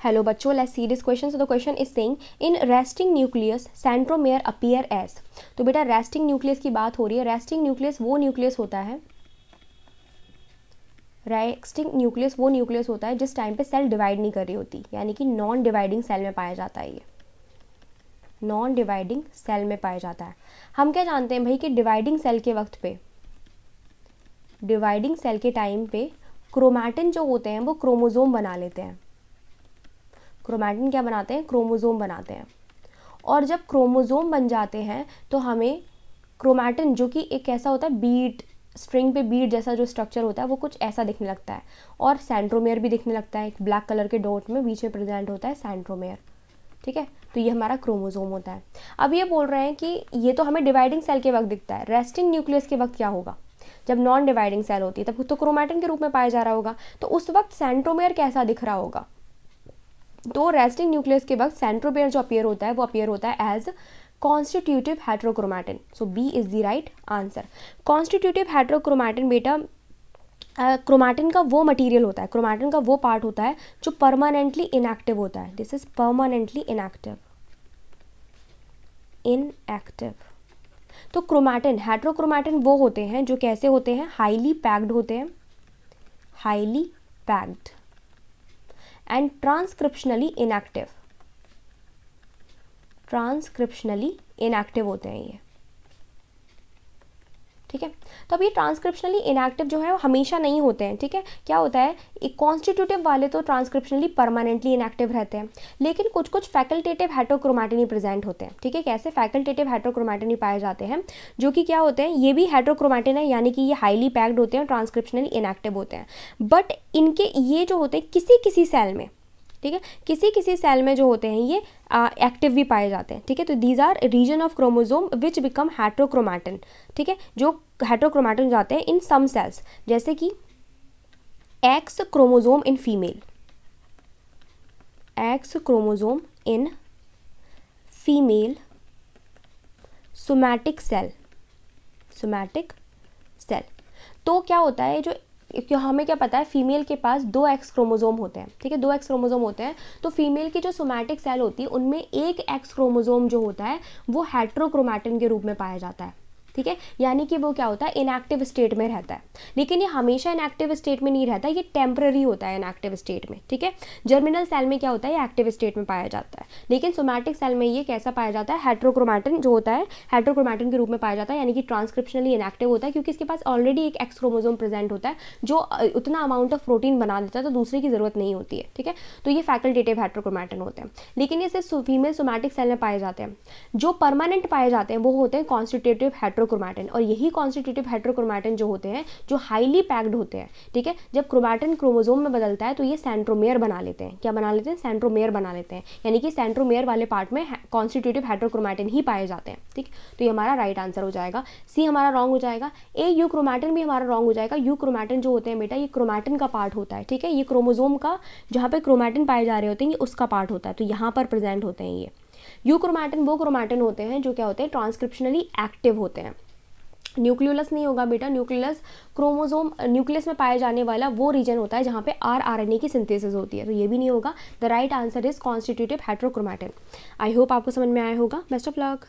Hello बच्चों, let's see this question. So the question is saying in resting nucleus centromere appear as. तो बेटा resting nucleus की बात हो रही है. resting nucleus वो nucleus होता है, resting nucleus वो nucleus होता है जिस टाइम पे सेल डिवाइड नहीं कर रही होती, यानी कि नॉन डिवाइडिंग सेल में पाया जाता है. ये नॉन डिवाइडिंग सेल में पाया जाता है. हम क्या जानते हैं भाई कि डिवाइडिंग सेल के वक्त पे, डिवाइडिंग सेल के टाइम पे क्रोमैटिन जो होते हैं वो क्रोमोसोम बना लेते हैं. क्रोमैटिन क्या बनाते हैं? क्रोमोसोम बनाते हैं. और जब क्रोमोसोम बन जाते हैं तो हमें क्रोमैटिन जो कि एक ऐसा होता है बीट, स्ट्रिंग पे बीट जैसा जो स्ट्रक्चर होता है वो कुछ ऐसा दिखने लगता है. और सेंट्रोमेयर भी दिखने लगता है. एक ब्लैक कलर के डॉट में बीच में प्रेजेंट होता है सेंट्रोमेयर. ठीक है, तो ये हमारा क्रोमोसोम होता है. अब ये बोल रहे हैं कि ये तो हमें डिवाइडिंग सेल के वक्त दिखता है. रेस्टिंग न्यूक्लियस के वक्त क्या होगा? जब नॉन डिवाइडिंग सेल होती है तब तो क्रोमैटिन के रूप में पाया जा रहा होगा. तो उस वक्त सेंट्रोमेयर कैसा दिख रहा होगा? तो रेस्टिंग न्यूक्लियस के वक्त सेंट्रोमेयर जो अपीयर होता है वो अपीयर होता है as constitutive heterochromatin. So b is the right answer. Constitutive heterochromatin बेटा क्रोमैटिन का वो मटेरियल होता है, क्रोमैटिन का वो पार्ट होता है जो परमानेंटली इनएक्टिव होता है. This is permanently inactive. Inactive. तो क्रोमैटिन, हेट्रोक्रोमैटिन वो होते हैं जो कैसे होते हैं? हाईली पैक्ड होते हैं. Highly packed and transcriptionally inactive. Transcriptionally inactive होते हैं ये. ठीक है, तो अब ये ट्रांसक्रिप्शनली इनएक्टिव जो है वो हमेशा नहीं होते हैं. ठीक है, क्या होता है, एक कॉन्स्टिट्यूटिव वाले तो ट्रांसक्रिप्शनली परमानेंटली इनएक्टिव रहते हैं, लेकिन कुछ कुछ फैकल्टेटिव हेट्रोक्रोमैटिन ही प्रेजेंट होते हैं. ठीक है, कैसे? फैकल्टेटिव हेट्रोक्रोमैटिन ही पाए जाते हैं जो कि क्या होते हैं, ये भी हेट्रोक्रोमैटिन है, यानी कि ये हाईली पैक्ड होते हैं, ट्रांसक्रिप्शनली इनएक्टिव होते हैं. बट इनके ये जो होते हैं किसी किसी सेल में, ठीक है, किसी किसी सेल में जो होते हैं ये एक्टिव भी पाए जाते हैं. ठीक है, तो these are region of chromosome which become heterochromatin. ठीक है, जो हेट्रोक्रोमैटिन जाते हैं इन सम सेल्स, जैसे कि X chromosome in female. X chromosome in female somatic cell. Somatic cell. तो क्या होता है, जो हमें क्या पता है, फीमेल के पास 2 एक्स क्रोमोसोम होते हैं. ठीक है, 2 एक्स क्रोमोसोम होते हैं. तो फीमेल की जो सोमैटिक सेल होती है उनमें एक एक्स क्रोमोसोम जो होता है वो हेट्रोक्रोमैटिन के रूप में पाया जाता है. ठीक है, यानी कि वो क्या होता है, इनएक्टिव स्टेट में रहता है. लेकिन ये हमेशा इनएक्टिव स्टेट में नहीं रहता, ये टेम्पररी होता है इनएक्टिव स्टेट में. ठीक है, जर्मिनल सेल में क्या होता है, ये एक्टिव स्टेट में पाया जाता है. लेकिन सोमैटिक सेल में ये कैसा पाया जाता है, हेट्रोक्रोमैटिन जो होता है हेट्रोक्रोमैटिन के रूप में पाया जाता है, यानी कि ट्रांसक्रिप्शनली इनएक्टिव होता है, क्योंकि इसके पास ऑलरेडी एक एक्स क्रोमोसोम प्रेजेंट होता है जो उतना अमाउंट ऑफ प्रोटीन बना देता है, तो दूसरे की जरूरत नहीं होती है. ठीक है, तो ये फैकल्टेटिव हेट्रोक्रोमैटिन होते हैं. लेकिन ये सिर्फ फीमेल सोमैटिक सेल में पाए जाते हैं. जो परमानेंट पाए जाते हैं वो होते हैं कॉन्स्टिट्यूटिव हेट्रोक्रोमैटिन. और यही कॉन्स्टिट्यूटिव हेट्रोक्रोमैटिन जो होते हैं जो हाईली पैक्ड होते हैं. ठीक है, जब क्रोमैटिन क्रोमोसोम में बदलता है तो ये सेंट्रोमेयर बना लेते हैं. क्या बना लेते हैं? सेंट्रोमेयर बना लेते हैं, यानी कि सेंट्रोमेयर वाले पार्ट में कॉन्स्टिट्यूटिव हेट्रोक्रोमैटिन ही पाए जाते हैं. ठीक, तो ये हमारा राइट आंसर हो जाएगा. सी हमारा रॉन्ग हो जाएगा. ए यू क्रोमैटिन भी हमारा रॉन्ग हो जाएगा. यू क्रोमैटिन जो होते हैं बेटा ये क्रोमैटिन का पार्ट होता है. ठीक है, ये क्रोमोसोम का जहाँ पे क्रोमैटिन पाए जा रहे होते हैं ये उसका पार्ट होता है, तो यहाँ पर प्रेजेंट होते हैं ये. यू क्रोमैटिन वो क्रोमैटिन होते हैं जो क्या होते हैं, ट्रांसक्रिप्शनली एक्टिव होते हैं. न्यूक्लियोलस नहीं होगा बेटा. न्यूक्लियोलस क्रोमोसोम, न्यूक्लियस में पाए जाने वाला वो रीजन होता है जहाँ पे आरएनए की सिंथेसिस होती है, तो ये भी नहीं होगा. The right answer is constitutive heterochromatin. I hope आपको समझ में आया होगा. Best of luck.